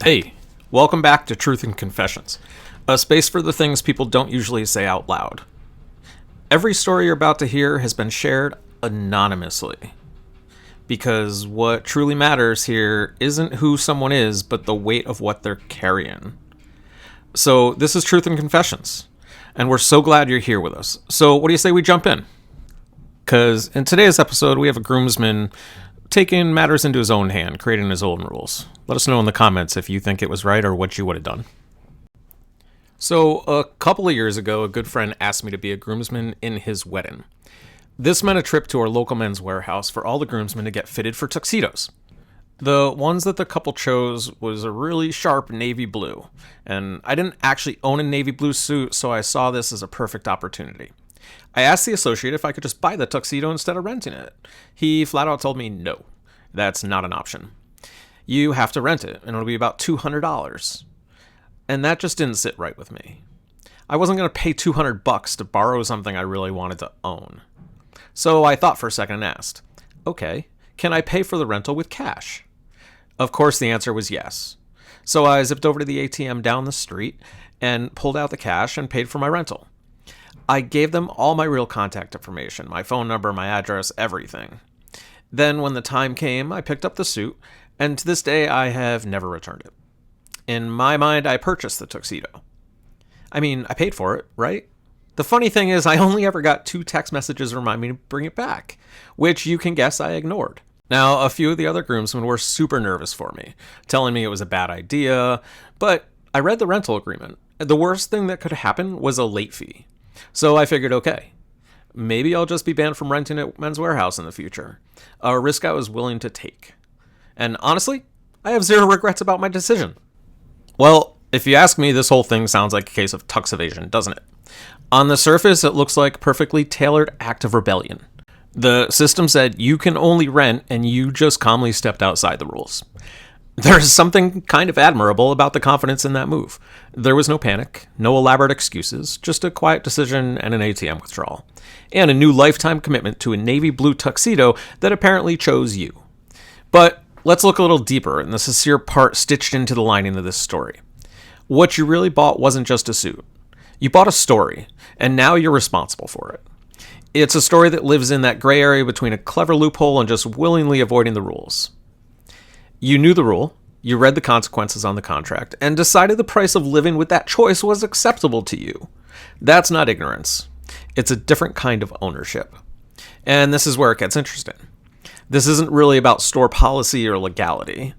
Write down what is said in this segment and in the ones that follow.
Hey, welcome back to Truth and Confessions, a space for the things people don't usually say out loud. Every story you're about to hear has been shared anonymously, because what truly matters here isn't who someone is, but the weight of what they're carrying. So this is Truth and Confessions, and we're so glad you're here with us. So what do you say we jump in? Because in today's episode, we have a groomsman taking matters into his own hand, creating his own rules. Let us know in the comments if you think it was right or what you would have done. So, a couple of years ago, a good friend asked me to be a groomsman in his wedding. This meant a trip to our local men's warehouse for all the groomsmen to get fitted for tuxedos. The ones that the couple chose was a really sharp navy blue, and I didn't actually own a navy blue suit, so I saw this as a perfect opportunity. I asked the associate if I could just buy the tuxedo instead of renting it. He flat out told me no, that's not an option. You have to rent it, and it'll be about $200. And that just didn't sit right with me. I wasn't going to pay $200 to borrow something I really wanted to own. So I thought for a second and asked, okay, can I pay for the rental with cash? Of course the answer was yes. So I zipped over to the ATM down the street and pulled out the cash and paid for my rental. I gave them all my real contact information, my phone number, my address, everything. Then when the time came, I picked up the suit, and to this day, I have never returned it. In my mind, I purchased the tuxedo. I mean, I paid for it, right? The funny thing is, I only ever got 2 text messages reminding me to bring it back, which you can guess I ignored. Now, a few of the other groomsmen were super nervous for me, telling me it was a bad idea, but I read the rental agreement. The worst thing that could happen was a late fee. So I figured, okay, maybe I'll just be banned from renting at Men's Warehouse in the future. A risk I was willing to take. And honestly, I have zero regrets about my decision. Well, if you ask me, this whole thing sounds like a case of tux evasion, doesn't it? On the surface, it looks like a perfectly tailored act of rebellion. The system said you can only rent, and you just calmly stepped outside the rules. There's something kind of admirable about the confidence in that move. There was no panic, no elaborate excuses, just a quiet decision and an ATM withdrawal. And a new lifetime commitment to a navy blue tuxedo that apparently chose you. But let's look a little deeper in the sincere part stitched into the lining of this story. What you really bought wasn't just a suit. You bought a story, and now you're responsible for it. It's a story that lives in that gray area between a clever loophole and just willingly avoiding the rules. You knew the rule, you read the consequences on the contract, and decided the price of living with that choice was acceptable to you. That's not ignorance. It's a different kind of ownership. And this is where it gets interesting. This isn't really about store policy or legality.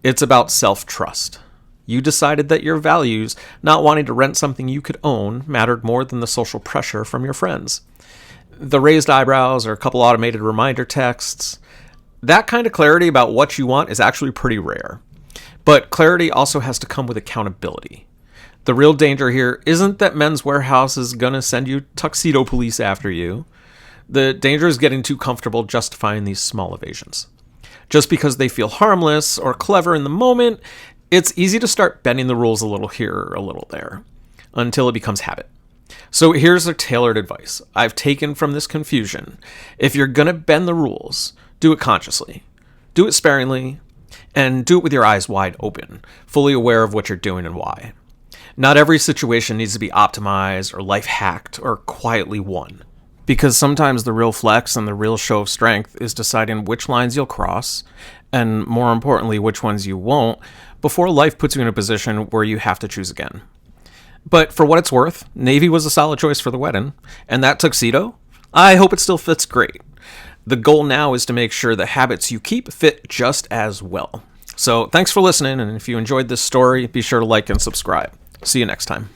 It's about self-trust. You decided that your values, not wanting to rent something you could own, mattered more than the social pressure from your friends. The raised eyebrows or a couple automated reminder texts. That kind of clarity about what you want is actually pretty rare. But clarity also has to come with accountability. The real danger here isn't that Men's Warehouse is going to send you tuxedo police after you. The danger is getting too comfortable justifying these small evasions. Just because they feel harmless or clever in the moment, it's easy to start bending the rules a little here or a little there, until it becomes habit. So here's a tailored advice I've taken from this confusion. If you're going to bend the rules, do it consciously, do it sparingly, and do it with your eyes wide open, fully aware of what you're doing and why. Not every situation needs to be optimized or life hacked or quietly won. Because sometimes the real flex and the real show of strength is deciding which lines you'll cross, and more importantly, which ones you won't, before life puts you in a position where you have to choose again. But for what it's worth, navy was a solid choice for the wedding, and that tuxedo, I hope it still fits great. The goal now is to make sure the habits you keep fit just as well. So thanks for listening, and if you enjoyed this story, be sure to like and subscribe. See you next time.